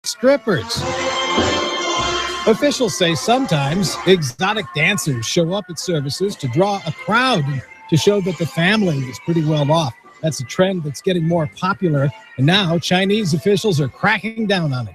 strippers. Officials say sometimes exotic dancers show up at services to draw a crowd and to show that the family is pretty well off. That's a trend that's getting more popular, and now Chinese officials are cracking down on it.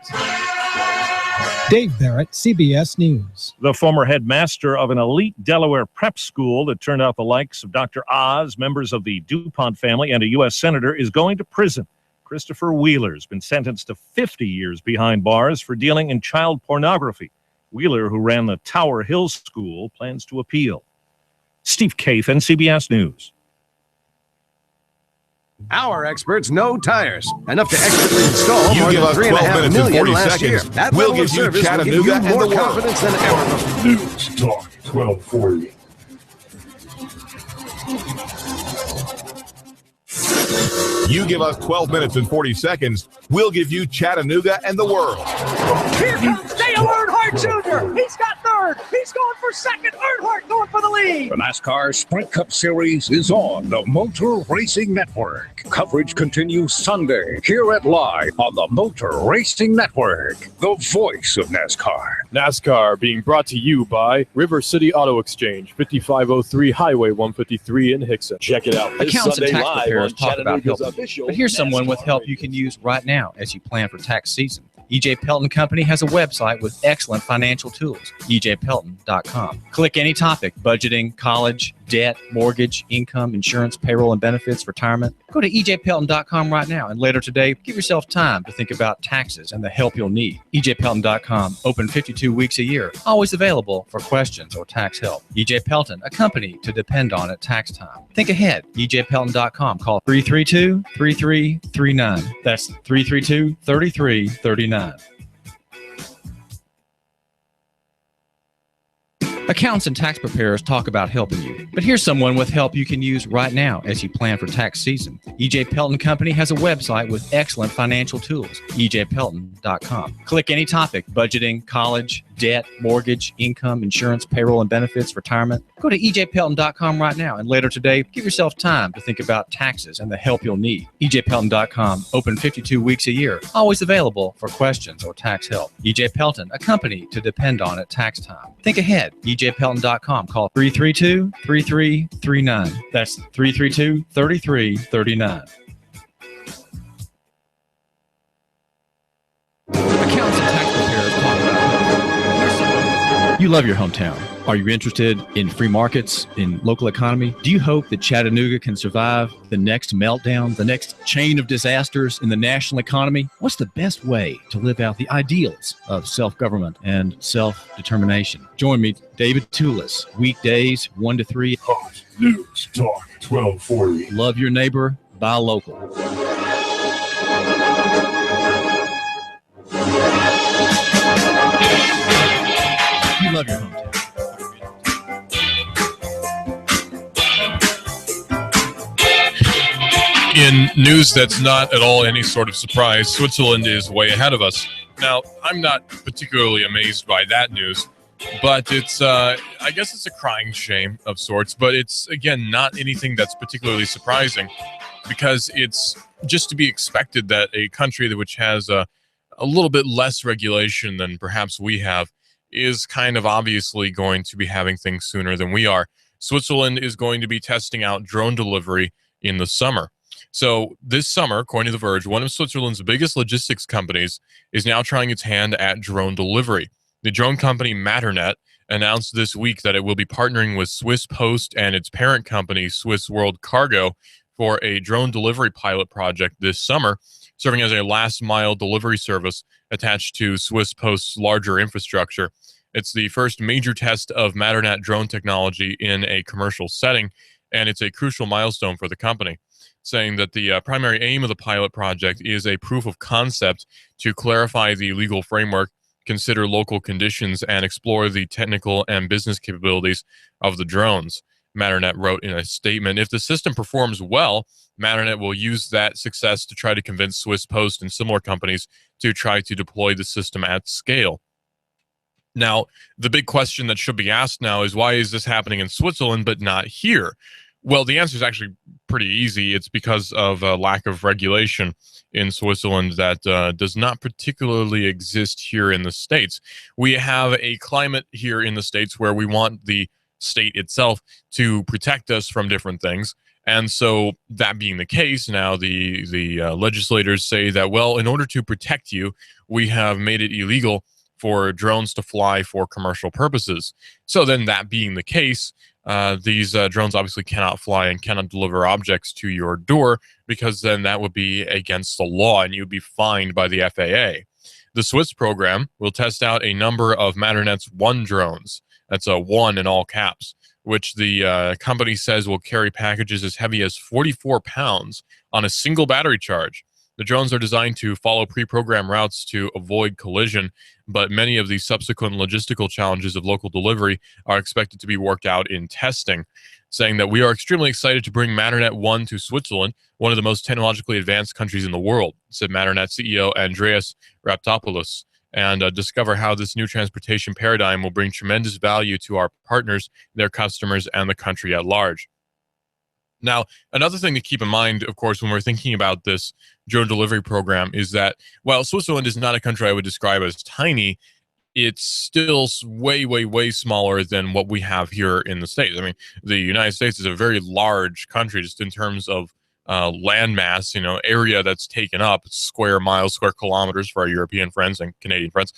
Dave Barrett, CBS News. The former headmaster of an elite Delaware prep school that turned out the likes of Dr. Oz, members of the DuPont family, and a U.S. senator is going to prison. Christopher Wheeler has been sentenced to 50 years behind bars for dealing in child pornography. Wheeler, who ran the Tower Hill School, plans to appeal. Steve Kaifan, CBS News. Our experts know tires. Enough to expertly install more than 3.5 million last year. That we'll level of give you service will give Chattanooga you and more the world. confidence than ever. News Talk 1240. You give us 12 minutes and 40 seconds, we'll give you Chattanooga and the world. Here comes Dale Earnhardt Jr. He's got third. He's going for second. Earnhardt going for the lead. The NASCAR Sprint Cup Series is on the Motor Racing Network. Coverage continues Sunday here at Live on the Motor Racing Network, the voice of NASCAR. NASCAR being brought to you by River City Auto Exchange, 5503 Highway 153 in Hickson. Check it out this Accountants Sunday and tax live preparers on talk about Chattanooga's helping. official But here's someone with NASCAR help you can use right now as you plan for tax season. EJ Pelton Company has a website with excellent financial tools, ejpelton.com. Click any topic, budgeting, college, debt, mortgage, income, insurance, payroll and benefits, retirement. Go to ejpelton.com right now, and later today, give yourself time to think about taxes and the help you'll need. ejpelton.com, open 52 weeks a year, always available for questions or tax help. EJ Pelton, a company to depend on at tax time. Think ahead, ejpelton.com. Call 332-3339. That's 332-3339. Accountants and tax preparers talk about helping you. But here's someone with help you can use right now as you plan for tax season. EJ Pelton Company has a website with excellent financial tools, ejpelton.com. Click any topic, budgeting, college, debt, mortgage, income, insurance, payroll and benefits, retirement. Go to ejpelton.com right now, and later today, give yourself time to think about taxes and the help you'll need. ejpelton.com, open 52 weeks a year, always available for questions or tax help. EJ Pelton, a company to depend on at tax time. Think ahead, ejpelton.com. Call 332-3339. That's 332-3339. Accountants and tax preparers talk about help. You love your hometown. Are you interested in free markets, in local economy? Do you hope that Chattanooga can survive the next meltdown, the next chain of disasters in the national economy? What's the best way to live out the ideals of self-government and self-determination? Join me, David Toulis, weekdays 1 to 3. Hot News Talk 1240. Love your neighbor, buy local. You love your hometown. In news that's not at all any sort of surprise, Switzerland is way ahead of us. Now, I'm not particularly amazed by that news, but it's, I guess it's a crying shame of sorts, but it's, again, not anything that's particularly surprising, because it's just to be expected that a country which has a little bit less regulation than perhaps we have is kind of obviously going to be having things sooner than we are. Switzerland is going to be testing out drone delivery in the summer. So this summer, according to The Verge, one of Switzerland's biggest logistics companies is now trying its hand at drone delivery. The drone company Matternet announced this week that it will be partnering with Swiss Post and its parent company, Swiss World Cargo, for a drone delivery pilot project this summer, serving as a last-mile delivery service attached to Swiss Post's larger infrastructure. It's the first major test of Matternet drone technology in a commercial setting, and it's a crucial milestone for the company, saying that the primary aim of the pilot project is a proof of concept to clarify the legal framework, consider local conditions, and explore the technical and business capabilities of the drones. Matternet wrote in a statement, if the system performs well, Matternet will use that success to try to convince Swiss Post and similar companies to try to deploy the system at scale. Now, the big question that should be asked now is, why is this happening in Switzerland but not here? Well, the answer is actually pretty easy. It's because of a lack of regulation in Switzerland that does not particularly exist here in the States. We have a climate here in the States where we want the state itself to protect us from different things. And so that being the case, now the legislators say that, well, in order to protect you, we have made it illegal for drones to fly for commercial purposes. So then that being the case, these drones obviously cannot fly and cannot deliver objects to your door, because then that would be against the law and you'd be fined by the FAA. The Swiss program will test out a number of Matternet's One drones. That's a one in all caps, which the company says will carry packages as heavy as 44 pounds on a single battery charge. The drones are designed to follow pre-programmed routes to avoid collision, but many of the subsequent logistical challenges of local delivery are expected to be worked out in testing, saying that we are extremely excited to bring Matternet One to Switzerland, one of the most technologically advanced countries in the world, said Matternet CEO Andreas Raptopoulos, and discover how this new transportation paradigm will bring tremendous value to our partners, their customers, and the country at large. Now, another thing to keep in mind, of course, when we're thinking about this drone delivery program is that while Switzerland is not a country I would describe as tiny, it's still way, way, way smaller than what we have here in the States. I mean, the United States is a very large country just in terms of land mass, area that's taken up, square miles, square kilometers for our European friends and Canadian friends.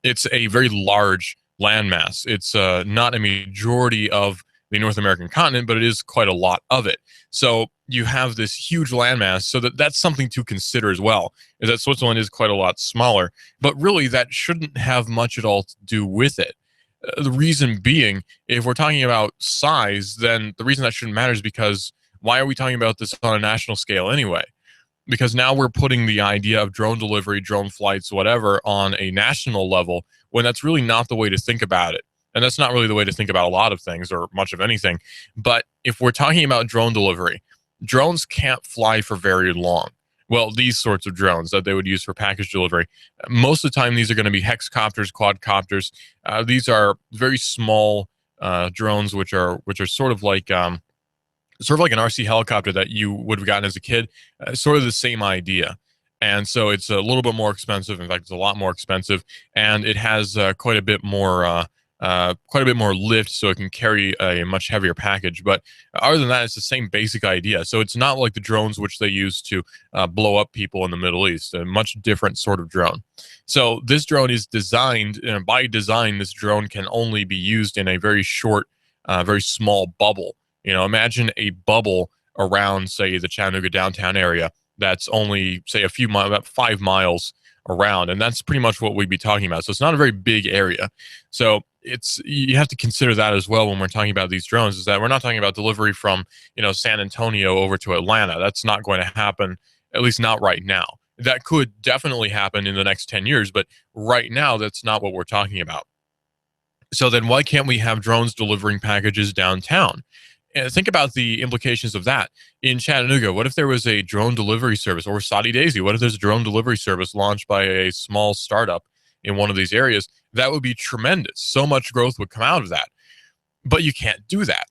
It's a very large land mass. It's not a majority of the North American continent, but it is quite a lot of it. So you have this huge landmass, so that's something to consider as well, is that Switzerland is quite a lot smaller, but really that shouldn't have much at all to do with it. The reason being, if we're talking about size, then the reason that shouldn't matter is because why are we talking about this on a national scale anyway? Because now we're putting the idea of drone delivery, drone flights, whatever, on a national level, when that's really not the way to think about it. And that's not really the way to think about a lot of things or much of anything. But if we're talking about drone delivery, drones can't fly for very long. Well, these sorts of drones that they would use for package delivery, most of the time these are going to be hexcopters, quadcopters. These are very small drones, which are sort of like an RC helicopter that you would have gotten as a kid. Sort of the same idea. And so it's a little bit more expensive. In fact, it's a lot more expensive, and it has quite a bit more lift, so it can carry a much heavier package. But other than that, it's the same basic idea. So it's not like the drones which they use to blow up people in the Middle East. A much different sort of drone. So this drone is designed, by design, this drone can only be used in a very short, very small bubble. Imagine a bubble around, say, the Chattanooga downtown area that's only, say, about 5 miles around, and that's pretty much what we'd be talking about. So it's not a very big area. So you have to consider that as well when we're talking about these drones, is that we're not talking about delivery from San Antonio over to Atlanta. That's not going to happen, at least not right now. That could definitely happen in the next 10 years, but right now that's not what we're talking about. So then why can't we have drones delivering packages downtown? And think about the implications of that. In Chattanooga, what if there was a drone delivery service, or Saudi Daisy? What if there's a drone delivery service launched by a small startup in one of these areas? That would be tremendous. So much growth would come out of that. But you can't do that,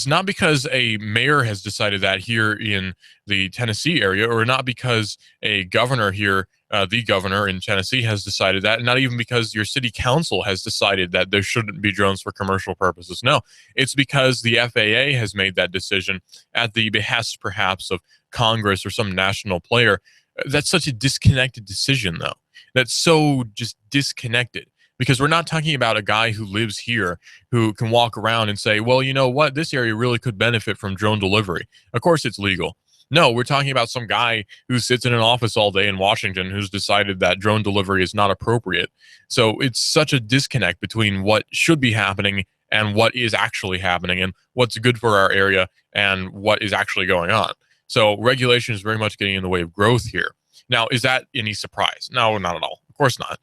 not because a mayor has decided that here in the Tennessee area, or not because a governor here, the governor in Tennessee has decided that, not even because your city council has decided that there shouldn't be drones for commercial purposes. No, it's because the FAA has made that decision at the behest, perhaps, of Congress or some national player. That's such a disconnected decision, though. That's so just disconnected, because we're not talking about a guy who lives here who can walk around and say, well, you know what, this area really could benefit from drone delivery. Of course it's legal. No, we're talking about some guy who sits in an office all day in Washington who's decided that drone delivery is not appropriate. So it's such a disconnect between what should be happening and what is actually happening, and what's good for our area and what is actually going on. So regulation is very much getting in the way of growth here. Now, is that any surprise? No, not at all. Of course not.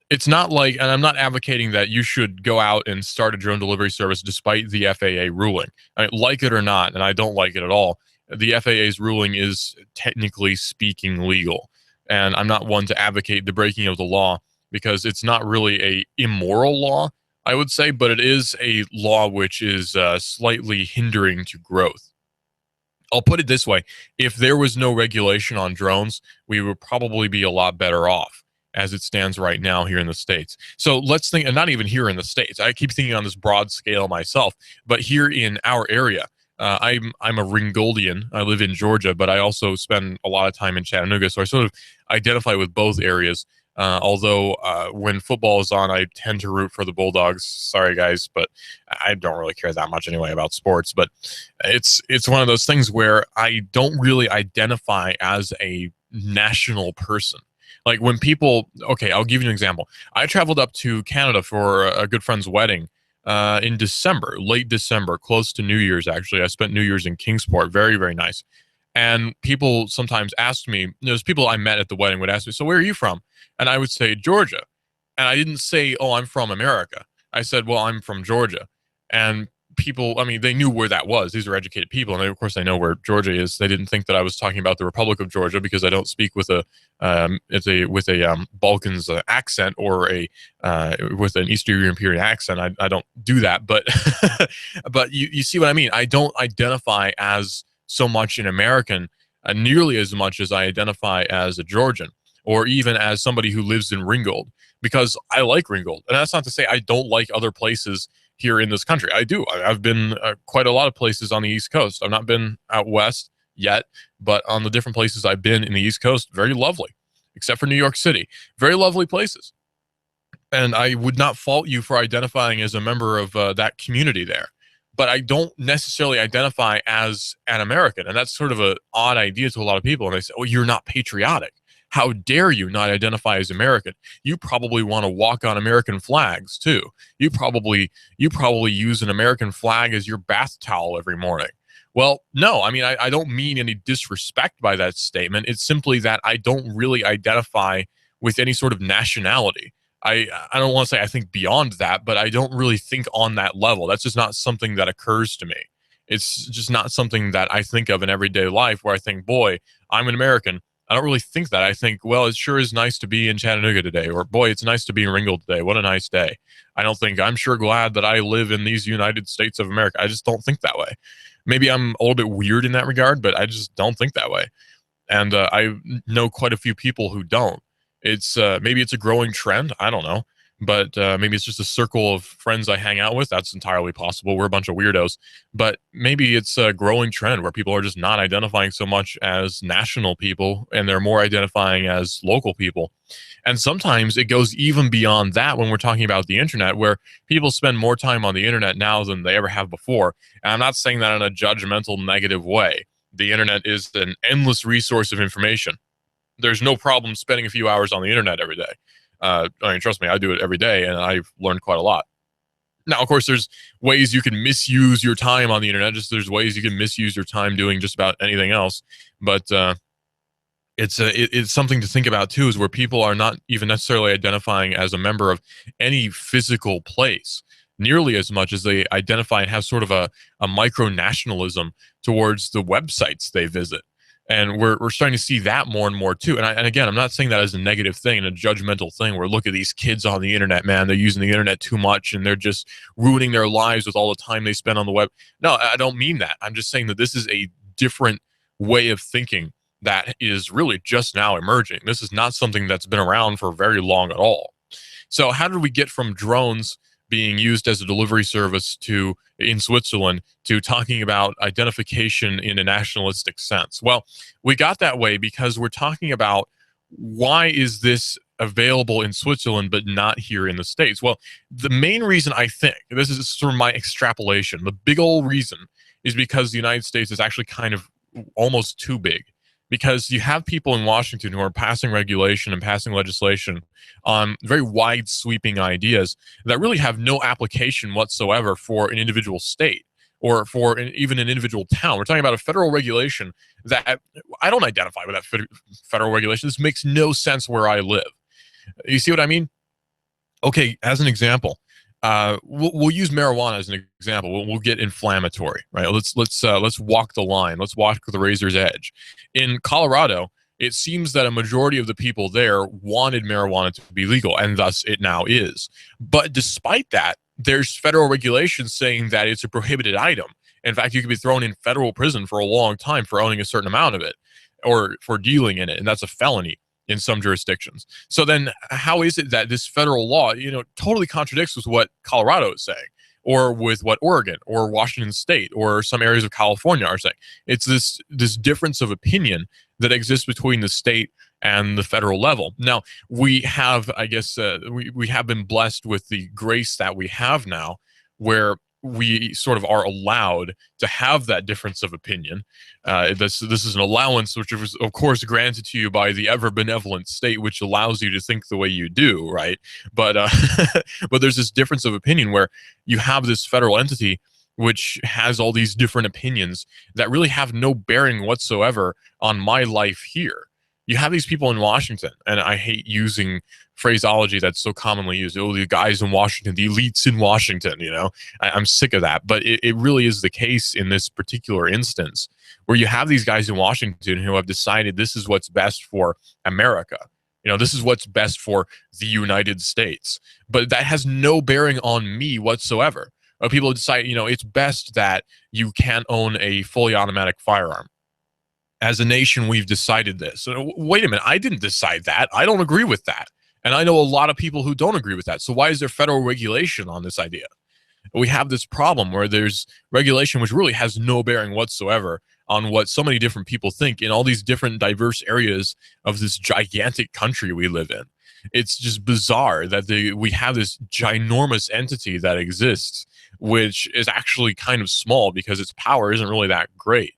It's not like, and I'm not advocating that you should go out and start a drone delivery service despite the FAA ruling. I mean, like it or not, and I don't like it at all, the FAA's ruling is technically speaking legal. And I'm not one to advocate the breaking of the law, because it's not really a immoral law, I would say, but it is a law which is slightly hindering to growth. I'll put it this way. If there was no regulation on drones, we would probably be a lot better off as it stands right now here in the States. So let's think, and not even here in the States. I keep thinking on this broad scale myself, but here in our area, I'm a Ringoldian. I live in Georgia, but I also spend a lot of time in Chattanooga, so I sort of identify with both areas. Although when football is on, I tend to root for the Bulldogs. Sorry, guys, but I don't really care that much anyway about sports. But it's one of those things where I don't really identify as a national person. Like when people, okay, I'll give you an example. I traveled up to Canada for a good friend's wedding in December, late December, close to New Year's, actually. I spent New Year's in Kingsport. Very, very nice. And people sometimes asked me, there's people I met at the wedding would ask me, so where are you from? And I would say, Georgia. And I didn't say, oh, I'm from America. I said, well, I'm from Georgia. And people, I mean, they knew where that was. These are educated people. And they, of course, they know where Georgia is. They didn't think that I was talking about the Republic of Georgia because I don't speak with a Balkans accent or with an Eastern European accent. I don't do that. But, but you see what I mean? I don't identify as so much an American nearly as much as I identify as a Georgian or even as somebody who lives in Ringgold, because I like Ringgold. And that's not to say I don't like other places here in this country. I do. I've been quite a lot of places on the East Coast. I've not been out west yet, but on the different places I've been in the East Coast, very lovely, except for New York City. Very lovely places. And I would not fault you for identifying as a member of that community there. But I don't necessarily identify as an American. And that's sort of an odd idea to a lot of people. And they say, oh, you're not patriotic. How dare you not identify as American? You probably want to walk on American flags too. You probably use an American flag as your bath towel every morning. Well, no, I mean, I don't mean any disrespect by that statement. It's simply that I don't really identify with any sort of nationality. I don't want to say I think beyond that, but I don't really think on that level. That's just not something that occurs to me. It's just not something that I think of in everyday life where I think, boy, I'm an American. I don't really think that. I think, well, it sure is nice to be in Chattanooga today, or boy, it's nice to be in Ringgold today. What a nice day. I don't think, I'm sure glad that I live in these United States of America. I just don't think that way. Maybe I'm a little bit weird in that regard, but I just don't think that way. And I know quite a few people who don't. It's maybe it's a growing trend. I don't know. But maybe it's just a circle of friends I hang out with. That's entirely possible. We're a bunch of weirdos. But maybe it's a growing trend where people are just not identifying so much as national people, and they're more identifying as local people. And sometimes it goes even beyond that when we're talking about the internet, where people spend more time on the internet now than they ever have before. And I'm not saying that in a judgmental, negative way. The internet is an endless resource of information. There's no problem spending a few hours on the internet every day. I mean, trust me, I do it every day, and I've learned quite a lot. Now, of course, there's ways you can misuse your time on the internet. Just there's ways you can misuse your time doing just about anything else. But it's something to think about too, is where people are not even necessarily identifying as a member of any physical place nearly as much as they identify and have sort of a micro-nationalism towards the websites they visit. And we're starting to see that more and more too. And again, I'm not saying that as a negative thing and a judgmental thing where look at these kids on the internet, man, they're using the internet too much and they're just ruining their lives with all the time they spend on the web. No, I don't mean that. I'm just saying that this is a different way of thinking that is really just now emerging. This is not something that's been around for very long at all. So how did we get from drones being used as a delivery service in Switzerland to talking about identification in a nationalistic sense? Well, we got that way because we're talking about why is this available in Switzerland but not here in the States? Well, the main reason I think, this is sort of my extrapolation, the big old reason is because the United States is actually kind of almost too big. Because you have people in Washington who are passing regulation and passing legislation on very wide sweeping ideas that really have no application whatsoever for an individual state or for even an individual town. We're talking about a federal regulation that I don't identify with that federal regulation. This makes no sense where I live. You see what I mean? Okay, as an example, we'll use marijuana as an example. We'll get inflammatory, right? Let's walk the line. Let's walk the razor's edge. In Colorado, it seems that a majority of the people there wanted marijuana to be legal, and thus it now is. But despite that, there's federal regulations saying that it's a prohibited item. In fact, you could be thrown in federal prison for a long time for owning a certain amount of it or for dealing in it, and that's a felony in some jurisdictions. So then how is it that this federal law, totally contradicts with what Colorado is saying, or with what Oregon or Washington State or some areas of California are saying? It's this difference of opinion that exists between the state and the federal level. Now, we have, I guess, we have been blessed with the grace that we have now, where we sort of are allowed to have that difference of opinion. This is an allowance, which was, of course, granted to you by the ever benevolent state, which allows you to think the way you do, right? But but there's this difference of opinion where you have this federal entity which has all these different opinions that really have no bearing whatsoever on my life here. You have these people in Washington, and I hate using phraseology that's so commonly used. Oh, the guys in Washington, the elites in Washington, I'm sick of that. But it really is the case in this particular instance, where you have these guys in Washington who have decided this is what's best for America. This is what's best for the United States. But that has no bearing on me whatsoever. People decide, it's best that you can't own a fully automatic firearm. As a nation, we've decided this. So, wait a minute, I didn't decide that. I don't agree with that. And I know a lot of people who don't agree with that. So why is there federal regulation on this idea? We have this problem where there's regulation which really has no bearing whatsoever on what so many different people think in all these different diverse areas of this gigantic country we live in. It's just bizarre that we have this ginormous entity that exists, which is actually kind of small because its power isn't really that great.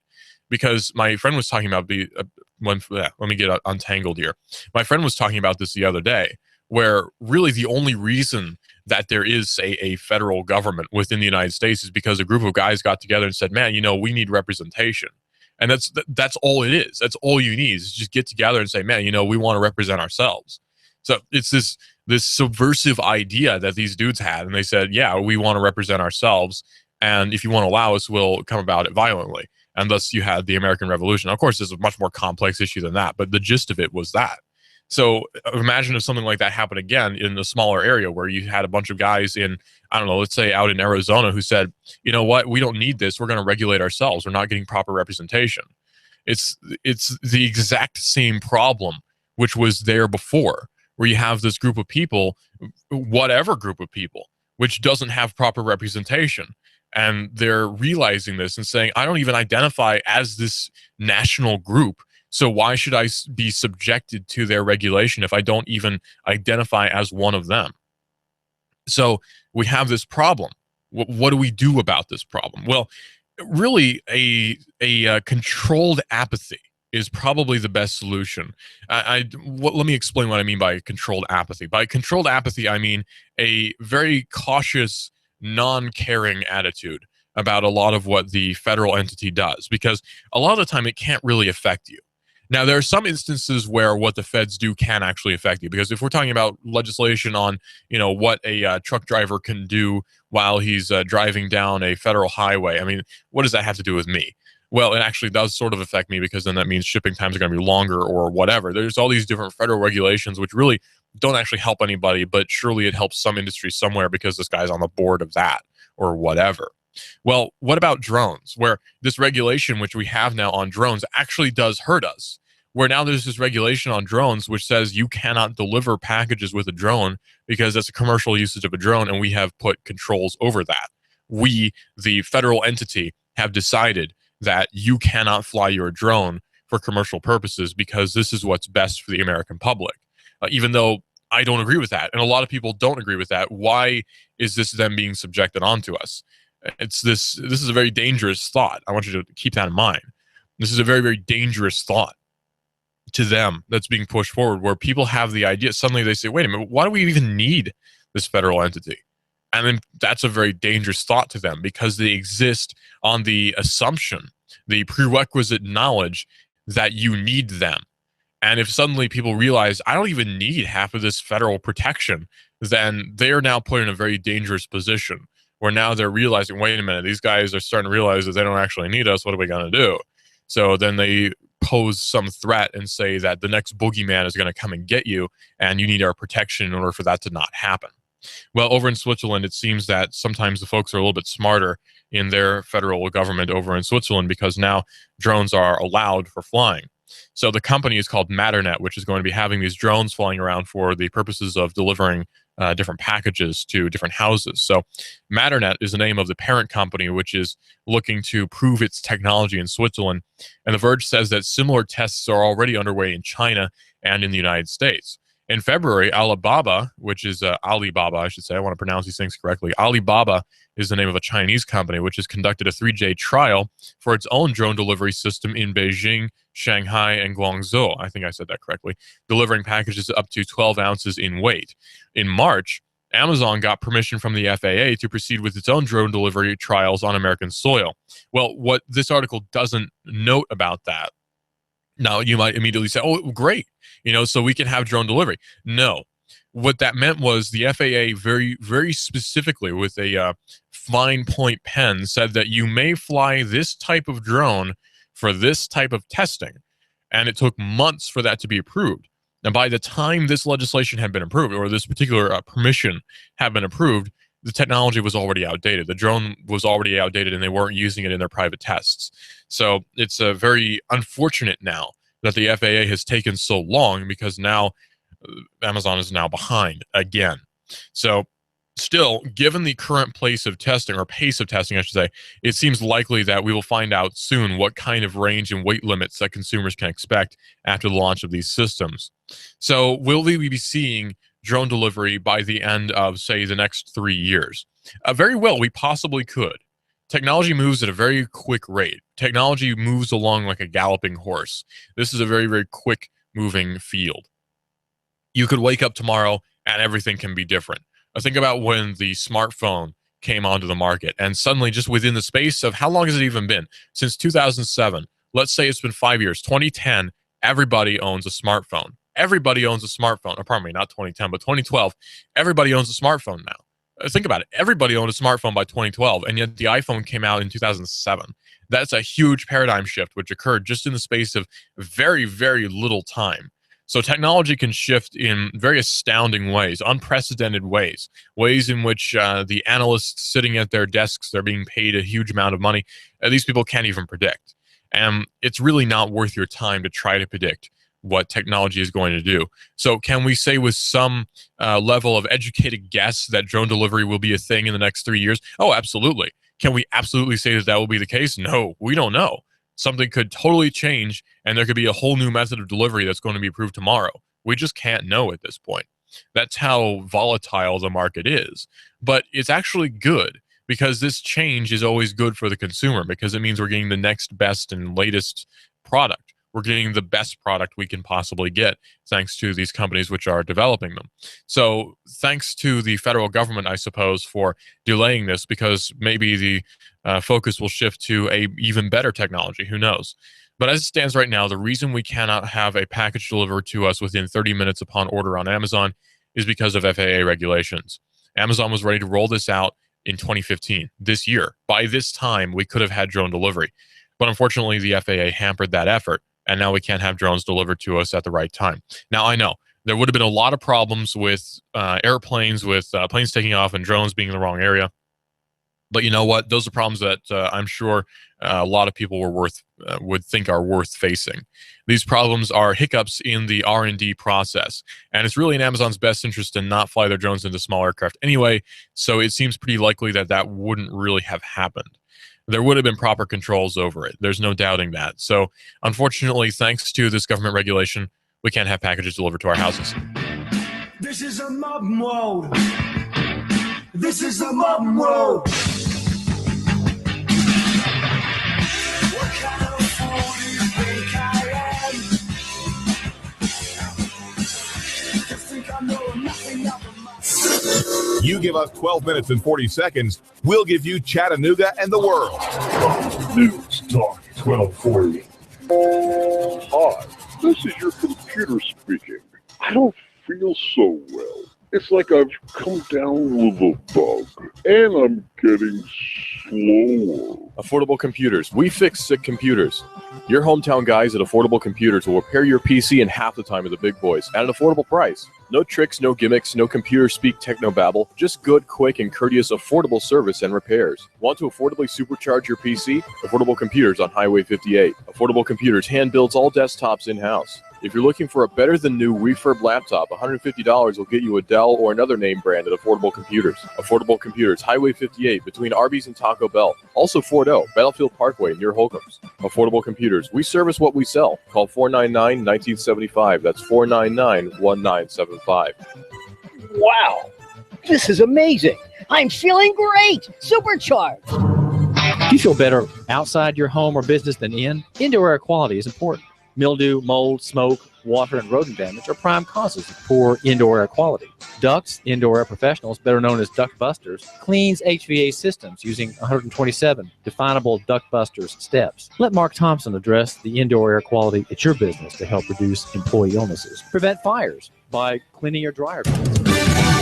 Because my friend was talking about let me get untangled here. My friend was talking about this the other day, where really the only reason that there is a federal government within the United States is because a group of guys got together and said, man, we need representation. And that's all it is. That's all you need is just get together and say, man, we want to represent ourselves. So it's this subversive idea that these dudes had. And they said, yeah, we want to represent ourselves. And if you want to allow us, we'll come about it violently. And thus you had the American Revolution. Of course, it's a much more complex issue than that, but the gist of it was that. So imagine if something like that happened again in a smaller area where you had a bunch of guys in, I don't know, let's say out in Arizona who said, you know what, we don't need this. We're going to regulate ourselves. We're not getting proper representation. It's the exact same problem which was there before, where you have this group of people, whatever group of people, which doesn't have proper representation. And they're realizing this and saying, I don't even identify as this national group. So why should I be subjected to their regulation if I don't even identify as one of them? So we have this problem. What do we do about this problem? Well, really, a controlled apathy is probably the best solution. Let me explain what I mean by controlled apathy. By controlled apathy, I mean a very cautious, non-caring attitude about a lot of what the federal entity does, because a lot of the time it can't really affect you. Now, there are some instances where what the feds do can actually affect you, because if we're talking about legislation on, what a truck driver can do while he's driving down a federal highway, I mean, what does that have to do with me? Well, it actually does sort of affect me, because then that means shipping times are going to be longer or whatever. There's all these different federal regulations which really don't actually help anybody, but surely it helps some industry somewhere because this guy's on the board of that or whatever. Well, what about drones, where this regulation which we have now on drones actually does hurt us, where now there's this regulation on drones which says you cannot deliver packages with a drone because that's a commercial usage of a drone, and we have put controls over that. We, the federal entity, have decided that you cannot fly your drone for commercial purposes because this is what's best for the American public. Even though I don't agree with that, and a lot of people don't agree with that, why is this then being subjected onto us? This is a very dangerous thought. I want you to keep that in mind. This is a very, very dangerous thought to them that's being pushed forward, where people have the idea, suddenly they say, wait a minute, why do we even need this federal entity? And then that's a very dangerous thought to them, because they exist on the assumption, the prerequisite knowledge that you need them. And if suddenly people realize, I don't even need half of this federal protection, then they're now put in a very dangerous position, where now they're realizing, wait a minute, these guys are starting to realize that they don't actually need us. What are we going to do? So then they pose some threat and say that the next boogeyman is going to come and get you, and you need our protection in order for that to not happen. Well, over in Switzerland, it seems that sometimes the folks are a little bit smarter in their federal government over in Switzerland because now drones are allowed for flying. So the company is called Matternet, which is going to be having these drones flying around for the purposes of delivering different packages to different houses. So Matternet is the name of the parent company, which is looking to prove its technology in Switzerland. And The Verge says that similar tests are already underway in China and in the United States. In February, Alibaba, which is Alibaba, I should say, I want to pronounce these things correctly. Alibaba is the name of a Chinese company, which has conducted a 3-day trial for its own drone delivery system in Beijing, Shanghai, and Guangzhou. I think I said that correctly, delivering packages up to 12 ounces in weight. In March, Amazon got permission from the FAA to proceed with its own drone delivery trials on American soil. Well, what this article doesn't note about that, now you might immediately say, oh, great, so we can have drone delivery. No. What that meant was the FAA very, very specifically with a fine point pen said that you may fly this type of drone for this type of testing. And it took months for that to be approved. And by the time this legislation had been approved, or this particular permission had been approved, the technology was already outdated. The drone was already outdated and they weren't using it in their private tests. So it's very unfortunate now that the FAA has taken so long because now Amazon is now behind again. So still, given the current pace of testing, I should say, it seems likely that we will find out soon what kind of range and weight limits that consumers can expect after the launch of these systems. So will we be seeing drone delivery by the end of, say, the next 3 years? Very well, we possibly could. Technology moves at a very quick rate. Technology moves along like a galloping horse. This is a very, very quick moving field. You could wake up tomorrow and everything can be different. Think about when the smartphone came onto the market and suddenly just within the space of, how long has it even been? Since 2007. Let's say it's been 5 years. 2010, everybody owns a smartphone. Everybody owns a smartphone. Pardon me, not 2010, but 2012. Everybody owns a smartphone now. Think about it. Everybody owned a smartphone by 2012, and yet the iPhone came out in 2007. That's a huge paradigm shift, which occurred just in the space of very, very little time. So technology can shift in very astounding ways, unprecedented ways, ways in which the analysts sitting at their desks, they're being paid a huge amount of money. These people can't even predict. And it's really not worth your time to try to predict what technology is going to do. So can we say with some level of educated guess that drone delivery will be a thing in the next 3 years? Oh, absolutely. Can we absolutely say that that will be the case? No, we don't know. Something could totally change and there could be a whole new method of delivery that's going to be approved tomorrow. We just can't know at this point. That's how volatile the market is. But it's actually good because this change is always good for the consumer because it means we're getting the next best and latest product. We're getting the best product we can possibly get thanks to these companies which are developing them. So thanks to the federal government, I suppose, for delaying this because maybe the focus will shift to a even better technology. Who knows? But as it stands right now, the reason we cannot have a package delivered to us within 30 minutes upon order on Amazon is because of FAA regulations. Amazon was ready to roll this out in 2015, this year. By this time, we could have had drone delivery. But unfortunately, the FAA hampered that effort. And now we can't have drones delivered to us at the right time. Now, I know there would have been a lot of problems with airplanes, with planes taking off and drones being in the wrong area. But you know what? Those are problems that I'm sure a lot of people would think are worth facing. These problems are hiccups in the R&D process. And it's really in Amazon's best interest to not fly their drones into small aircraft anyway. So it seems pretty likely that that wouldn't really have happened. There would have been proper controls over it. There's no doubting that. So, unfortunately, thanks to this government regulation, we can't have packages delivered to our houses. This is a mob mode. This is a mob mode. What kind of fool do you think I am? You think I know nothing about You give us 12 minutes and 40 seconds, we'll give you Chattanooga and the world. News Talk 1240. Hi, this is your computer speaking. I don't feel so well, It's like I've come down with a bug, and I'm getting slower. Affordable Computers. We fix sick computers. Your hometown guys at Affordable Computers will repair your PC in half the time of the big boys at an affordable price. No tricks, no gimmicks, no computer speak technobabble. Just good, quick, and courteous affordable service and repairs. Want to affordably supercharge your PC? Affordable Computers on Highway 58. Affordable Computers hand builds all desktops in-house. If you're looking for a better-than-new refurb laptop, $150 will get you a Dell or another name brand at Affordable Computers. Affordable Computers, Highway 58, between Arby's and Taco Bell. Also Fort O, Battlefield Parkway, near Holcomb's. Affordable Computers, we service what we sell. Call 499-1975. That's 499-1975. Wow, this is amazing. I'm feeling great. Supercharged. Do you feel better outside your home or business than in? Indoor air quality is important. Mildew, mold, smoke, water, and rodent damage are prime causes of poor indoor air quality. Ducts Indoor Air Professionals, better known as Duct Busters, cleans HVAC systems using 127 definable Duct Busters steps. Let Mark Thompson address the indoor air quality at your business to help reduce employee illnesses. Prevent fires by cleaning your dryer vents.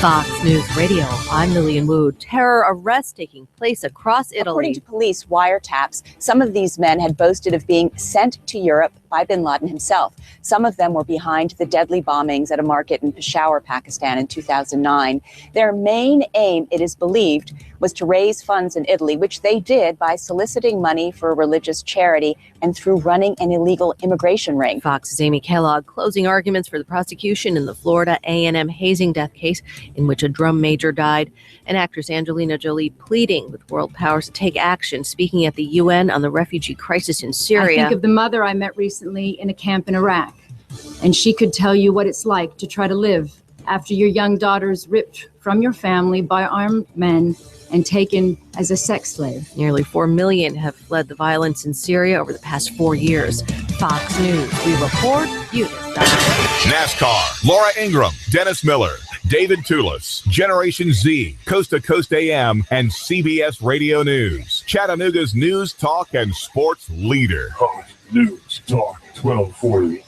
Fox News Radio, I'm Lillian Wu. Terror arrests taking place across Italy. According to police wiretaps, some of these men had boasted of being sent to Europe by bin Laden himself. Some of them were behind the deadly bombings at a market in Peshawar, Pakistan in 2009. Their main aim, it is believed, was to raise funds in Italy, which they did by soliciting money for a religious charity and through running an illegal immigration ring. Fox's Amy Kellogg closing arguments for the prosecution in the Florida A&M hazing death case in which a drum major died, and actress Angelina Jolie pleading with world powers to take action, speaking at the UN on the refugee crisis in Syria. I think of the mother I met recently in a camp in Iraq, and she could tell you what it's like to try to live after your young daughter's ripped from your family by armed men and taken as a sex slave. Nearly 4 million have fled the violence in Syria over the past 4 years. Fox News, we report, you decide. NASCAR, Laura Ingram, Dennis Miller, David Toulis, Generation Z, Coast to Coast AM, and CBS Radio News. Chattanooga's news, talk, and sports leader. Fox News Talk 1240.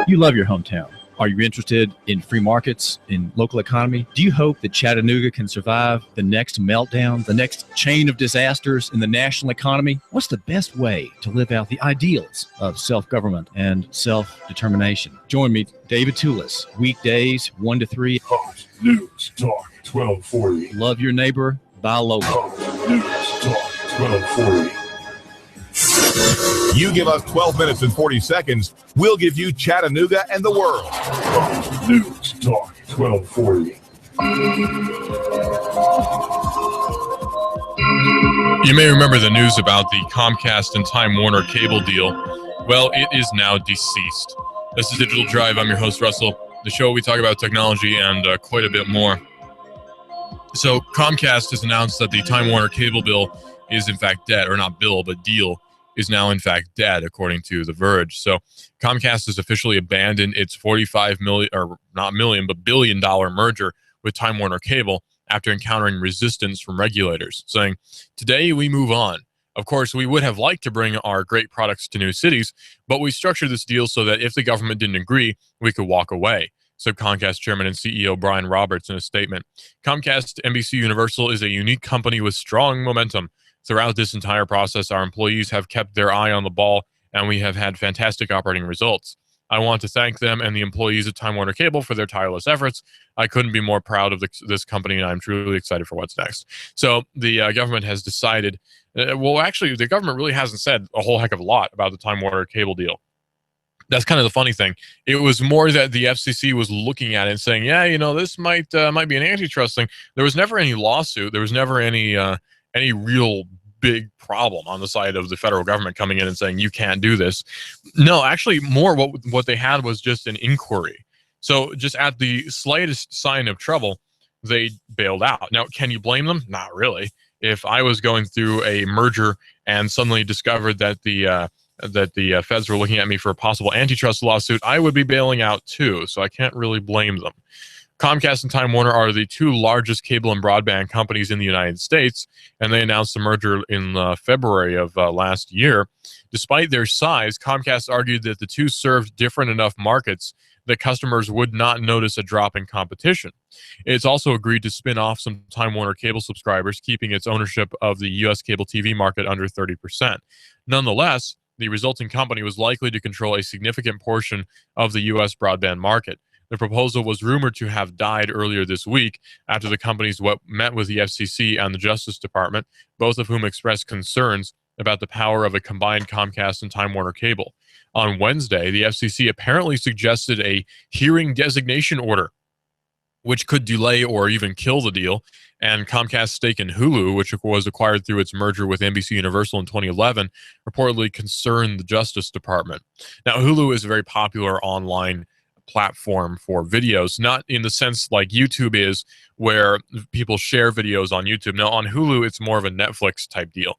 You love your hometown. Are you interested in free markets, in local economy? Do you hope that Chattanooga can survive the next meltdown, the next chain of disasters in the national economy? What's the best way to live out the ideals of self-government and self-determination? Join me, David Toulis, weekdays 1 to 3. Fox News Talk 1240. Love your neighbor, buy local. Fox News Talk 1240. You give us 12 minutes and 40 seconds, we'll give you Chattanooga and the world. Fox News Talk 1240. You may remember the news about the Comcast and Time Warner cable deal. Well, it is now deceased. This is Digital Drive. I'm your host, Russell. The show where we talk about technology and quite a bit more. So Comcast has announced that the Time Warner cable bill is in fact dead, or not bill, but deal is now in fact dead, according to The Verge. So Comcast has officially abandoned its $45 million, or not million, but $1 billion merger with Time Warner Cable after encountering resistance from regulators, saying, "Today we move on. Of course, we would have liked to bring our great products to new cities, but we structured this deal so that if the government didn't agree, we could walk away," said Comcast Chairman and CEO Brian Roberts in a statement. Comcast NBC Universal is a unique company with strong momentum. Throughout this entire process, our employees have kept their eye on the ball, and we have had fantastic operating results. I want to thank them and the employees at Time Warner Cable for their tireless efforts. I couldn't be more proud of this company, and I'm truly excited for what's next. So the government has decided, actually, the government really hasn't said a whole heck of a lot about the Time Warner Cable deal. That's kind of the funny thing. It was more that the FCC was looking at it and saying, yeah, you know, this might be an antitrust thing. There was never any lawsuit. There was never any real big problem on the side of the federal government coming in and saying, you can't do this. No, actually more what they had was just an inquiry. So just at the slightest sign of trouble, they bailed out. Now, can you blame them? Not really. If I was going through a merger and suddenly discovered that the feds were looking at me for a possible antitrust lawsuit, I would be bailing out too. So I can't really blame them. Comcast and Time Warner are the two largest cable and broadband companies in the United States, and they announced the merger in February of last year. Despite their size, Comcast argued that the two served different enough markets that customers would not notice a drop in competition. It's also agreed to spin off some Time Warner cable subscribers, keeping its ownership of the U.S. cable TV market under 30%. Nonetheless, the resulting company was likely to control a significant portion of the U.S. broadband market. The proposal was rumored to have died earlier this week after the companies met with the FCC and the Justice Department, both of whom expressed concerns about the power of a combined Comcast and Time Warner cable. On Wednesday, the FCC apparently suggested a hearing designation order, which could delay or even kill the deal. And Comcast's stake in Hulu, which was acquired through its merger with NBC Universal in 2011, reportedly concerned the Justice Department. Now, Hulu is a very popular online platform for videos, not in the sense like YouTube is, where people share videos on YouTube. Now, on Hulu, it's more of a Netflix type deal.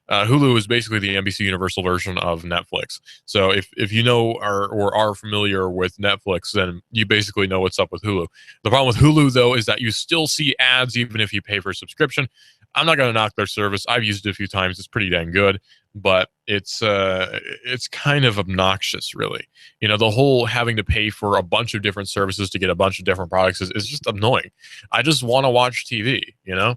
Hulu is basically the NBC Universal version of Netflix. So if you know or are familiar with Netflix, then you basically know what's up with Hulu. The problem with Hulu, though, is that you still see ads even if you pay for a subscription. I'm not going to knock their service. I've used it a few times. It's pretty dang good, but it's kind of obnoxious, really. You know, the whole having to pay for a bunch of different services to get a bunch of different products is just annoying. I just want to watch TV, you know?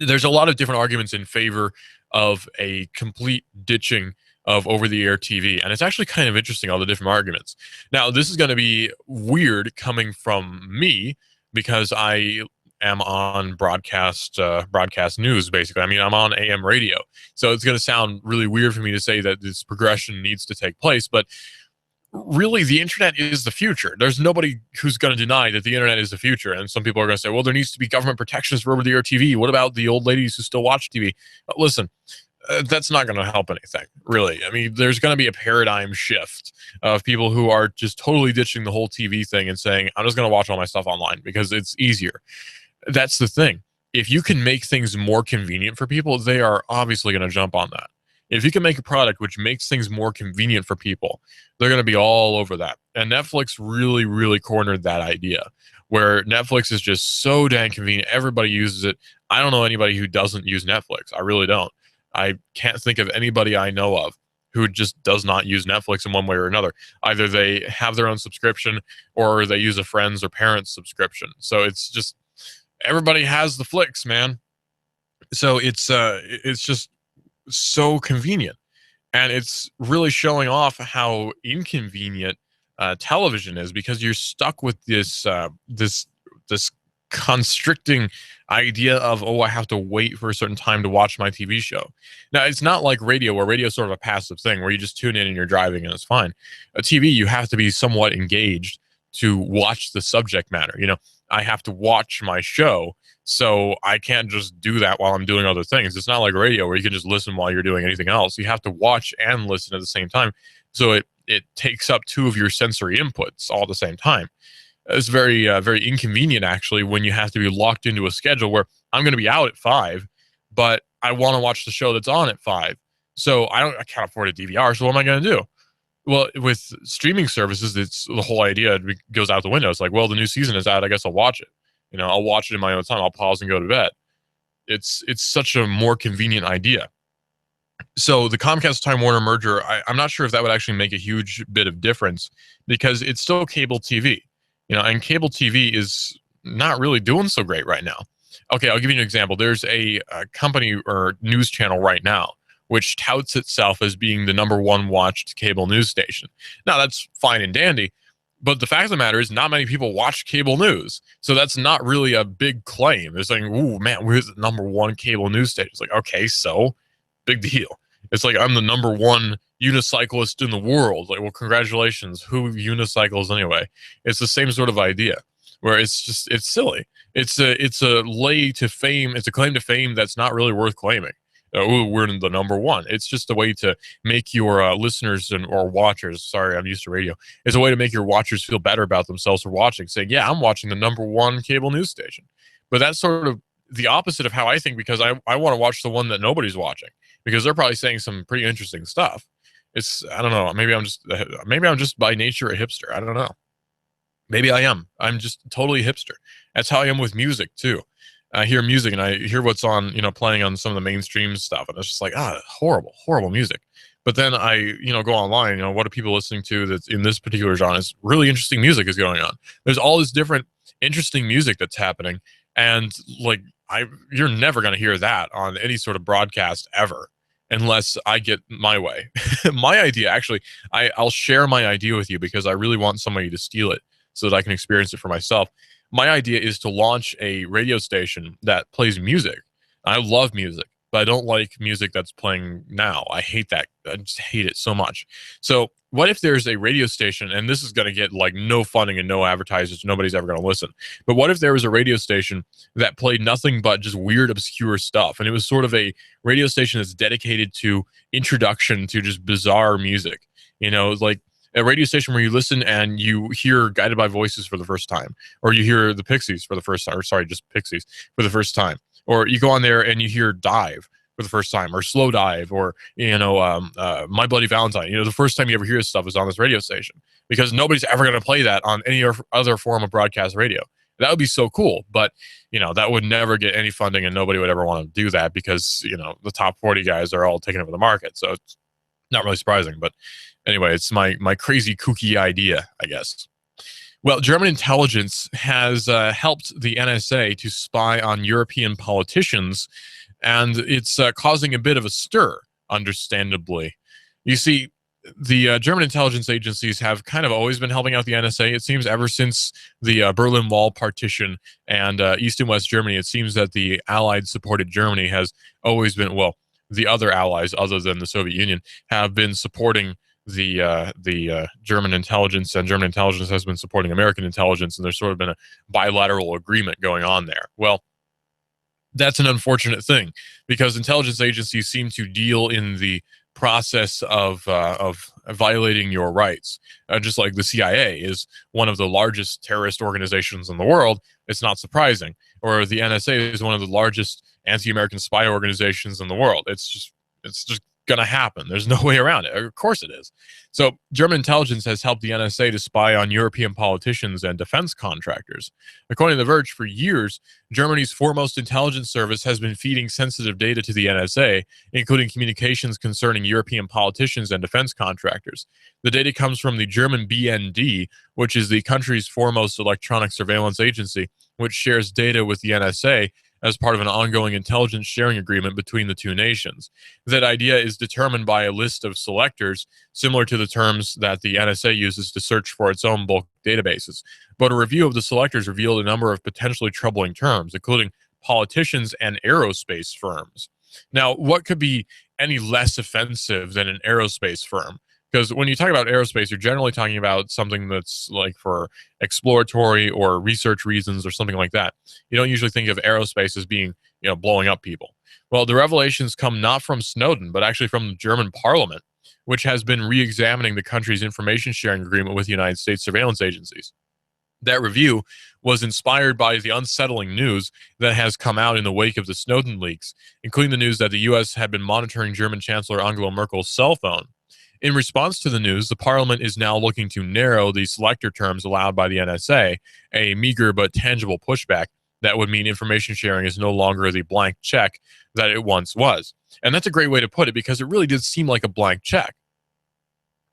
There's a lot of different arguments in favor of a complete ditching of over-the-air TV, and it's actually kind of interesting, all the different arguments. Now, this is going to be weird coming from me because I am on broadcast news, basically. I mean, I'm on AM radio, so it's going to sound really weird for me to say that this progression needs to take place, but really, the internet is the future. There's nobody who's going to deny that the internet is the future. And some people are going to say, well, there needs to be government protections for over-the-air TV. What about the old ladies who still watch TV? Listen, that's not going to help anything, really. I mean, there's going to be a paradigm shift of people who are just totally ditching the whole TV thing and saying, I'm just going to watch all my stuff online because it's easier. That's the thing. If you can make things more convenient for people, they are obviously going to jump on that. If you can make a product which makes things more convenient for people, they're going to be all over that. And Netflix really, really cornered that idea, where Netflix is just so dang convenient. Everybody uses it. I don't know anybody who doesn't use Netflix. I really don't. I can't think of anybody I know of who just does not use Netflix in one way or another. Either they have their own subscription or they use a friend's or parent's subscription. So it's just, everybody has the flicks, man. So it's just so convenient, and it's really showing off how inconvenient television is, because you're stuck with this constricting idea of, oh, I have to wait for a certain time to watch my TV show. Now, it's not like radio, where radio is sort of a passive thing where you just tune in and you're driving and it's fine. A TV, you have to be somewhat engaged to watch the subject matter. You know, I have to watch my show, so I can't just do that while I'm doing other things. It's not like radio where you can just listen while you're doing anything else. You have to watch and listen at the same time. So it takes up two of your sensory inputs all at the same time. It's very, very inconvenient, actually, when you have to be locked into a schedule where I'm going to be out at 5, but I want to watch the show that's on at 5. So I can't afford a DVR, so what am I going to do? Well, with streaming services, it's the whole idea goes out the window. It's like, well, the new season is out. I guess I'll watch it. You know, I'll watch it in my own time. I'll pause and go to bed. It's such a more convenient idea. So the Comcast Time Warner merger, I'm not sure if that would actually make a huge bit of difference, because it's still cable TV. You know, and cable TV is not really doing so great right now. Okay, I'll give you an example. There's a company or news channel right now which touts itself as being the #1 watched cable news station. Now, that's fine and dandy, but the fact of the matter is not many people watch cable news. So that's not really a big claim. They're saying, ooh, man, we're the #1 cable news station. It's like, okay, so big deal. It's like, I'm the #1 unicyclist in the world. Like, well, congratulations. Who unicycles anyway? It's the same sort of idea, where it's silly. It's a lay to fame. It's a claim to fame that's not really worth claiming. We're the #1. It's just a way to make your listeners or watchers, sorry, I'm used to radio. It's a way to make your watchers feel better about themselves for watching, saying, yeah, I'm watching the #1 cable news station. But that's sort of the opposite of how I think, because I want to watch the one that nobody's watching, because they're probably saying some pretty interesting stuff. I don't know. Maybe I'm just by nature a hipster. I don't know. Maybe I am. I'm just totally hipster. That's how I am with music too. I hear music and I hear what's on, playing on some of the mainstream stuff, and it's just like, horrible music. But then I, go online, what are people listening to that's in this particular genre? It's really interesting music is going on. There's all this different interesting music that's happening, and like you're never going to hear that on any sort of broadcast ever unless I get my way. My idea, actually, I'll share my idea with you because I really want somebody to steal it so that I can experience it for myself. My idea is to launch a radio station that plays music. I love music, but I don't like music that's playing now. I hate that. I just hate it so much. So what if there's a radio station, and this is going to get like no funding and no advertisers, nobody's ever going to listen. But what if there was a radio station that played nothing but just weird, obscure stuff? And it was sort of a radio station that's dedicated to introduction to just bizarre music, like a radio station where you listen and you hear Guided by Voices for the first time, or you hear the Pixies for the first time, or sorry, just Pixies for the first time. Or you go on there and you hear Dive for the first time, or Slow Dive, or, My Bloody Valentine. The first time you ever hear this stuff is on this radio station, because nobody's ever going to play that on any other form of broadcast radio. That would be so cool. But, that would never get any funding, and nobody would ever want to do that because, the top 40 guys are all taking over the market. So it's not really surprising. But anyway, it's my crazy kooky idea, I guess. Well, German intelligence has helped the NSA to spy on European politicians, and it's causing a bit of a stir, understandably. You see, the German intelligence agencies have kind of always been helping out the NSA. It seems ever since the Berlin Wall partition and East and West Germany, it seems that the Allied-supported Germany has always been, well, the other allies other than the Soviet Union have been supporting the German intelligence, and German intelligence has been supporting American intelligence, and there's sort of been a bilateral agreement going on there. Well, that's an unfortunate thing, because intelligence agencies seem to deal in the process of violating your rights. Just like the CIA is one of the largest terrorist organizations in the world, it's not surprising. Or the NSA is one of the largest anti-American spy organizations in the world. It's just going to happen. There's no way around it. Of course it is. So German intelligence has helped the NSA to spy on European politicians and defense contractors. According to The Verge, for years, Germany's foremost intelligence service has been feeding sensitive data to the NSA, including communications concerning European politicians and defense contractors. The data comes from the German BND, which is the country's foremost electronic surveillance agency, which shares data with the NSA as part of an ongoing intelligence sharing agreement between the two nations. That idea is determined by a list of selectors, similar to the terms that the NSA uses to search for its own bulk databases. But a review of the selectors revealed a number of potentially troubling terms, including politicians and aerospace firms. Now, what could be any less offensive than an aerospace firm? Because when you talk about aerospace, you're generally talking about something that's like for exploratory or research reasons or something like that. You don't usually think of aerospace as being, blowing up people. Well, the revelations come not from Snowden, but actually from the German parliament, which has been re-examining the country's information sharing agreement with the United States surveillance agencies. That review was inspired by the unsettling news that has come out in the wake of the Snowden leaks, including the news that the U.S. had been monitoring German Chancellor Angela Merkel's cell phone. In response to the news, the parliament is now looking to narrow the selector terms allowed by the NSA, a meager but tangible pushback that would mean information sharing is no longer the blank check that it once was. And that's a great way to put it, because it really did seem like a blank check.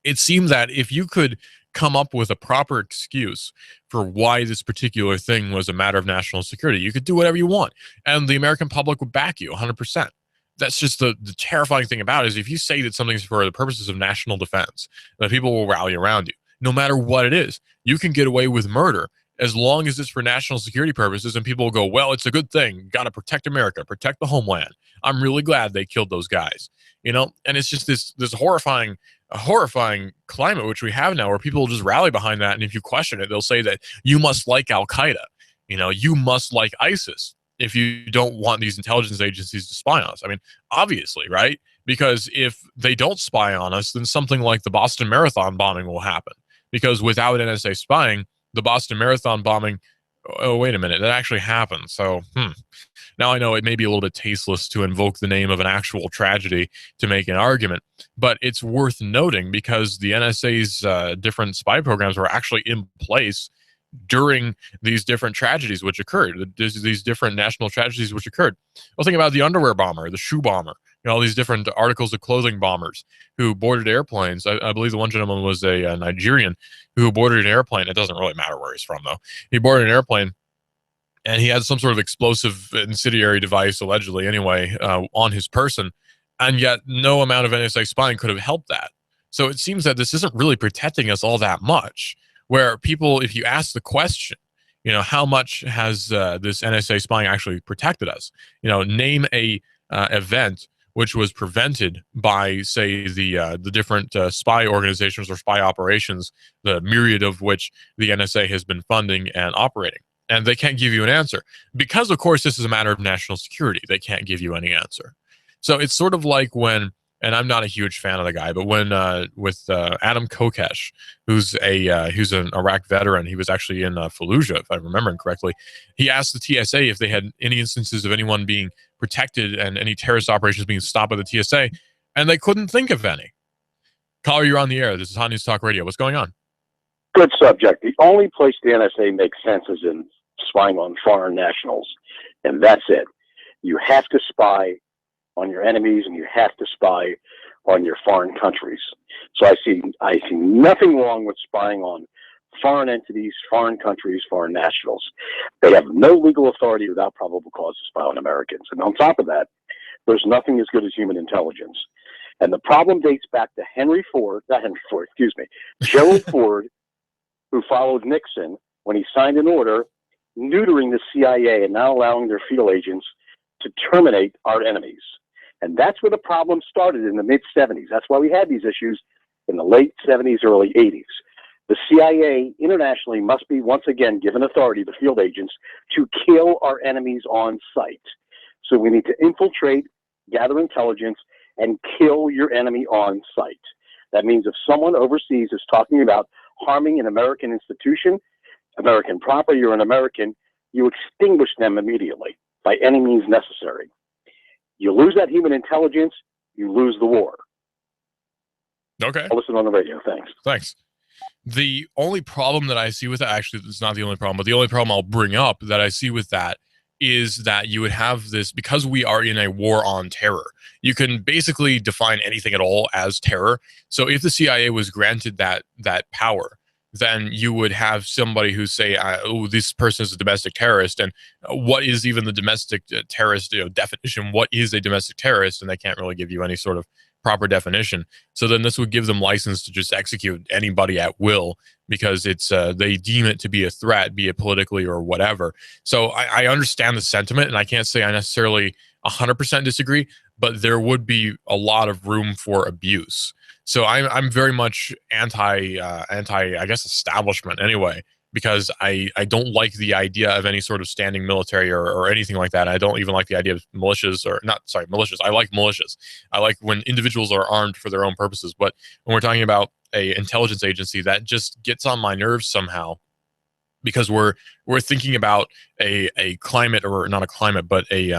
It seemed that if you could come up with a proper excuse for why this particular thing was a matter of national security, you could do whatever you want, and the American public would back you 100%. That's just the terrifying thing about it, is if you say that something's for the purposes of national defense, that people will rally around you. No matter what it is, you can get away with murder as long as it's for national security purposes, and people will go, well, it's a good thing. Got to protect America, protect the homeland. I'm really glad they killed those guys. And it's just this horrifying climate which we have now, where people will just rally behind that, and if you question it, they'll say that you must like Al-Qaeda. You must like ISIS if you don't want these intelligence agencies to spy on us. I mean, obviously, right? Because if they don't spy on us, then something like the Boston Marathon bombing will happen. Because without NSA spying, the Boston Marathon bombing, oh, wait a minute, that actually happened. So, now I know it may be a little bit tasteless to invoke the name of an actual tragedy to make an argument, but it's worth noting because the NSA's different spy programs were actually in place during these different tragedies which occurred, these different national tragedies which occurred. Well, think about the underwear bomber, the shoe bomber, all these different articles of clothing bombers who boarded airplanes. I believe the one gentleman was a Nigerian who boarded an airplane. It doesn't really matter where he's from, though. He boarded an airplane, and he had some sort of explosive incendiary device, allegedly anyway, on his person, and yet no amount of NSA spying could have helped that. So it seems that this isn't really protecting us all that much, where people, if you ask the question, how much has this NSA spying actually protected us? Name a event which was prevented by, say, the different spy organizations or spy operations, the myriad of which the NSA has been funding and operating. And they can't give you an answer because, of course, this is a matter of national security. They can't give you any answer. So it's sort of like when, and I'm not a huge fan of the guy, but when with Adam Kokesh, who's an Iraq veteran, he was actually in Fallujah, if I'm remembering correctly. He asked the TSA if they had any instances of anyone being protected and any terrorist operations being stopped by the TSA, and they couldn't think of any. Caller, you're on the air. This is Hot News Talk Radio. What's going on? Good subject. The only place the NSA makes sense is in spying on foreign nationals, and that's it. You have to spy on your enemies, and you have to spy on your foreign countries. So I see nothing wrong with spying on foreign entities, foreign countries, foreign nationals. They have no legal authority without probable cause to spy on Americans. And on top of that, there's nothing as good as human intelligence. And the problem dates back to Gerald Ford, who followed Nixon when he signed an order neutering the CIA and not allowing their field agents to terminate our enemies. And that's where the problem started in the mid-'70s. That's why we had these issues in the late 70s, early 80s. The CIA internationally must be once again given authority to field agents to kill our enemies on sight. So we need to infiltrate, gather intelligence, and kill your enemy on sight. That means if someone overseas is talking about harming an American institution, American property, or an American, you extinguish them immediately by any means necessary. You lose that human intelligence, you lose the war. Okay. I'll listen on the radio. Thanks. The only problem that I see with that, actually, it's not the only problem, but the only problem I'll bring up that I see with that is that you would have this, because we are in a war on terror, you can basically define anything at all as terror. So if the CIA was granted that power, then you would have somebody who say, oh, this person is a domestic terrorist. And what is even the domestic terrorist definition? What is a domestic terrorist? And they can't really give you any sort of proper definition. So then this would give them license to just execute anybody at will because it's they deem it to be a threat, be it politically or whatever. So I understand the sentiment, and I can't say I necessarily 100% disagree, but there would be a lot of room for abuse. So I'm very much anti I guess establishment anyway, because I don't like the idea of any sort of standing military or anything like that. I don't even like the idea of militias militias. I like militias. I like when individuals are armed for their own purposes. But when we're talking about a intelligence agency, that just gets on my nerves somehow, because we're thinking about a climate, or not a climate, but a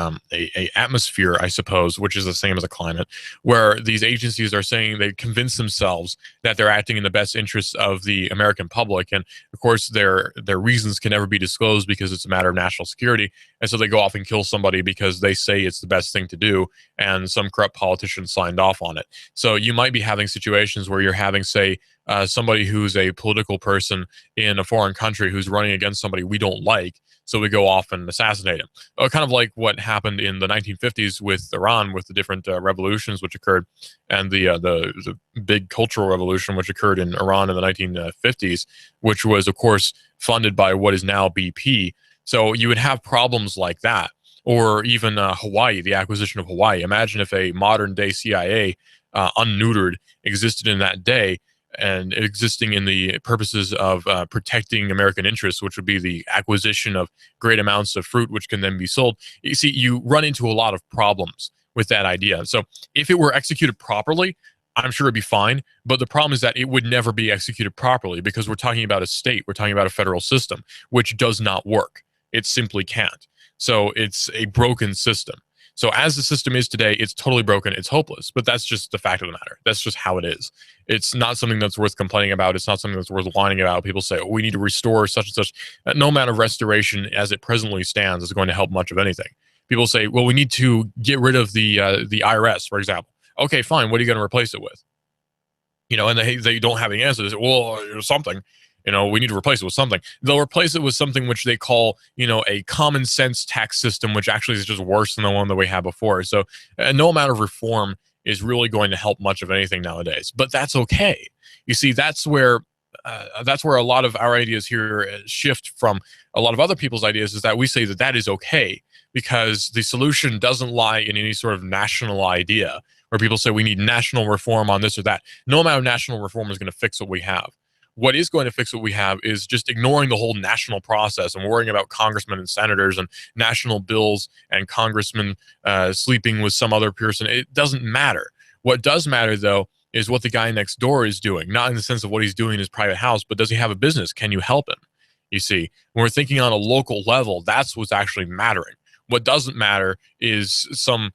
atmosphere, I suppose, which is the same as a climate, where these agencies are saying they convince themselves that they're acting in the best interests of the American public, and of course their reasons can never be disclosed because it's a matter of national security, and so they go off and kill somebody because they say it's the best thing to do, and some corrupt politician signed off on it. So you might be having situations where you're having, say, somebody who's a political person in a foreign country who's running against somebody we don't like, so we go off and assassinate him. Kind of like what happened in the 1950s with Iran, with the different revolutions which occurred, and the big cultural revolution which occurred in Iran in the 1950s, which was, of course, funded by what is now BP. So you would have problems like that. Or even Hawaii, the acquisition of Hawaii. Imagine if a modern-day CIA, unneutered, existed in that day, and existing in the purposes of protecting American interests, which would be the acquisition of great amounts of fruit, which can then be sold. You see, you run into a lot of problems with that idea. So if it were executed properly, I'm sure it'd be fine. But the problem is that it would never be executed properly, because we're talking about a state, we're talking about a federal system, which does not work. It simply can't. So it's a broken system. So as the system is today, it's totally broken. It's hopeless. But that's just the fact of the matter. That's just how it is. It's not something that's worth complaining about. It's not something that's worth whining about. People say, oh, we need to restore such and such. No amount of restoration as it presently stands is going to help much of anything. People say, well, we need to get rid of the IRS, for example. Okay, fine. What are you going to replace it with? And they don't have any answers. Well, something. We need to replace it with something. They'll replace it with something which they call, a common sense tax system, which actually is just worse than the one that we had before. So no amount of reform is really going to help much of anything nowadays. But that's okay. You see, that's where a lot of our ideas here shift from a lot of other people's ideas, is that we say that that is okay because the solution doesn't lie in any sort of national idea where people say we need national reform on this or that. No amount of national reform is going to fix what we have. What is going to fix what we have is just ignoring the whole national process and worrying about congressmen and senators and national bills and congressmen sleeping with some other person. It doesn't matter. What does matter, though, is what the guy next door is doing, not in the sense of what he's doing in his private house, but does he have a business? Can you help him? You see, when we're thinking on a local level, that's what's actually mattering. What doesn't matter is some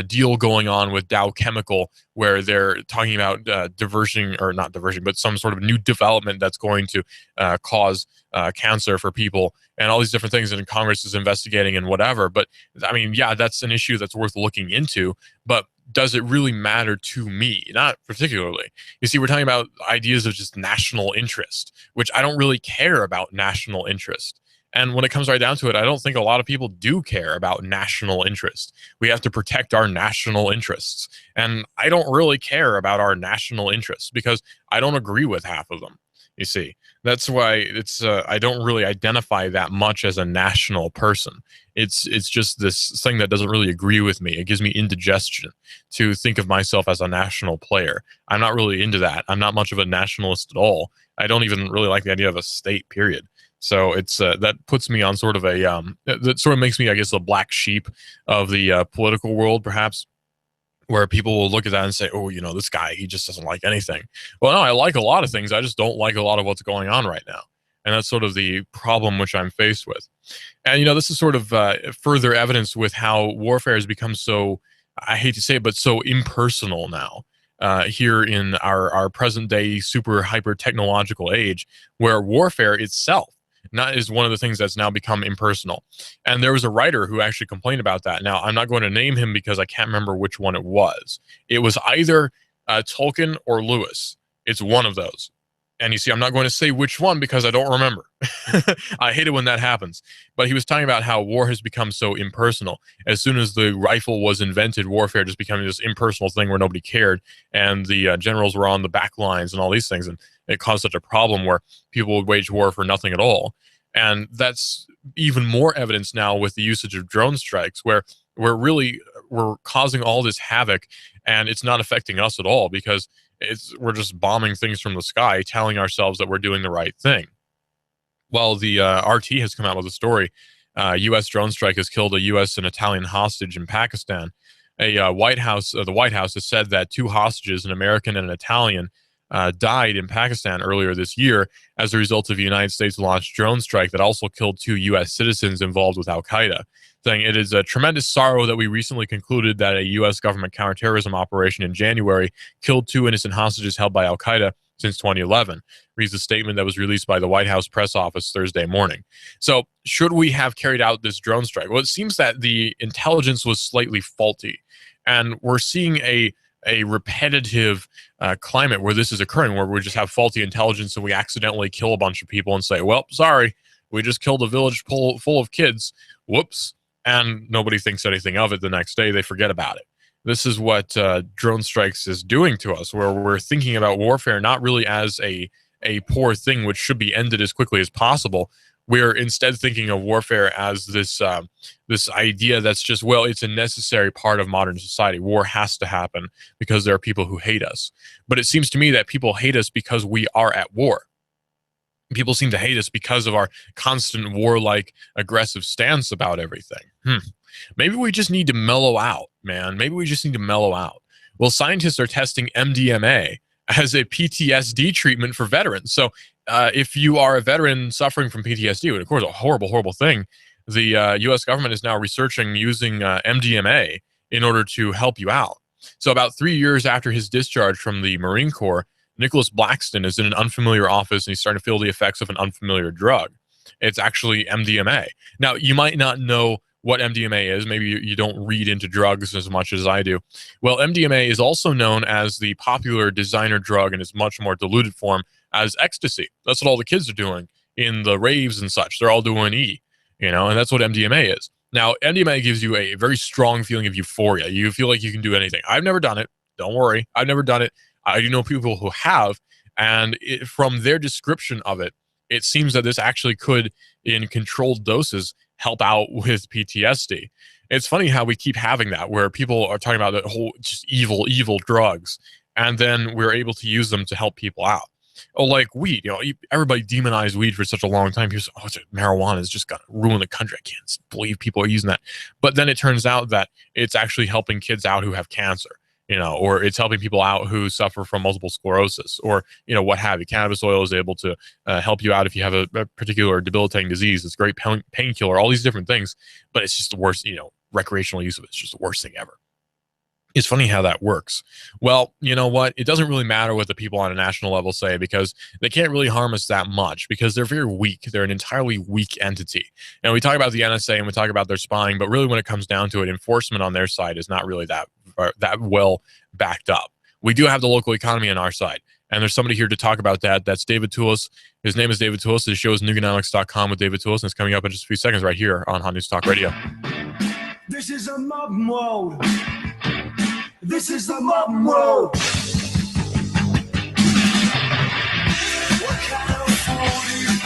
deal going on with Dow Chemical where they're talking about but some sort of new development that's going to cause cancer for people and all these different things that Congress is investigating and whatever. But I mean, yeah, that's an issue that's worth looking into, but does it really matter to me? Not particularly. You see, we're talking about ideas of just national interest, which I don't really care about national interest. And when it comes right down to it, I don't think a lot of people do care about national interest. We have to protect our national interests. And I don't really care about our national interests because I don't agree with half of them. You see, that's why I don't really identify that much as a national person. It's just this thing that doesn't really agree with me. It gives me indigestion to think of myself as a national player. I'm not really into that. I'm not much of a nationalist at all. I don't even really like the idea of a state, period. So it's that puts me on sort of a that sort of makes me, I guess, the black sheep of the political world, perhaps, where people will look at that and say, oh, this guy, he just doesn't like anything. Well, no, I like a lot of things. I just don't like a lot of what's going on right now. And that's sort of the problem which I'm faced with. And, this is sort of further evidence with how warfare has become so, I hate to say it, but so impersonal now. Here in our present day super hyper technological age, where warfare itself is one of the things that's now become impersonal. And there was a writer who actually complained about that. Now, I'm not going to name him because I can't remember which one it was. It was either Tolkien or Lewis. It's one of those. And you see, I'm not going to say which one because I don't remember. I hate it when that happens. But he was talking about how war has become so impersonal. As soon as the rifle was invented, warfare just became this impersonal thing where nobody cared. And the generals were on the back lines and all these things. And it caused such a problem where people would wage war for nothing at all. And that's even more evidence now with the usage of drone strikes, where we're causing all this havoc and it's not affecting us at all because we're just bombing things from the sky, telling ourselves that we're doing the right thing. Well, the RT has come out with a story. U.S. drone strike has killed a U.S. and Italian hostage in Pakistan. The White House has said that 2 hostages, an American and an Italian, died in Pakistan earlier this year as a result of a United States-launched drone strike that also killed 2 U.S. citizens involved with Al-Qaeda, saying it is a tremendous sorrow that we recently concluded that a U.S. government counterterrorism operation in January killed 2 innocent hostages held by Al-Qaeda since 2011, reads the statement that was released by the White House press office Thursday morning. So should we have carried out this drone strike? Well, it seems that the intelligence was slightly faulty, and we're seeing a repetitive climate where this is occurring, where we just have faulty intelligence and we accidentally kill a bunch of people and say, well, sorry, we just killed a village full of kids. Whoops. And nobody thinks anything of it the next day. They forget about it. This is what drone strikes is doing to us, where we're thinking about warfare not really as a poor thing which should be ended as quickly as possible. We're instead thinking of warfare as this idea that's just, well, it's a necessary part of modern society. War has to happen because there are people who hate us. But it seems to me that people hate us because we are at war. People seem to hate us because of our constant warlike, aggressive stance about everything. Maybe we just need to mellow out, man. Maybe we just need to mellow out. Well, scientists are testing MDMA as a PTSD treatment for veterans. So if you are a veteran suffering from PTSD, which of course is a horrible, horrible thing, the U.S. government is now researching using MDMA in order to help you out. So about 3 years after his discharge from the Marine Corps, Nicholas Blackston is in an unfamiliar office and he's starting to feel the effects of an unfamiliar drug. It's actually MDMA. Now, you might not know what MDMA is. Maybe you don't read into drugs as much as I do. Well, MDMA is also known as the popular designer drug in its much more diluted form as ecstasy. That's what all the kids are doing in the raves and such. They're all doing E, and that's what MDMA is. Now, MDMA gives you a very strong feeling of euphoria. You feel like you can do anything. I've never done it. Don't worry. I've never done it. I do know people who have, and from their description of it, it seems that this actually could, in controlled doses, help out with PTSD. It's funny how we keep having that, where people are talking about the whole just evil drugs, and then we're able to use them to help people out. Oh, like weed. Everybody demonized weed for such a long time. People say, marijuana is just going to ruin the country. I can't believe people are using that. But then it turns out that it's actually helping kids out who have cancer, or it's helping people out who suffer from multiple sclerosis, or, what have you. Cannabis oil is able to help you out if you have a particular debilitating disease. It's a great painkiller, all these different things. But it's just the worst, recreational use of it. It's just the worst thing ever. It's funny how that works. Well, you know what? It doesn't really matter what the people on a national level say, because they can't really harm us that much, because they're very weak. They're an entirely weak entity. And we talk about the NSA and we talk about their spying, but really when it comes down to it, enforcement on their side is not really that well backed up. We do have the local economy on our side. And there's somebody here to talk about that. That's David Toulis. His name is David Toulis. His show is Nuganomics.com with David Toulis, and it's coming up in just a few seconds right here on Hot News Talk Radio. This is a mob mode. This is the mob mode. What kind of fool do you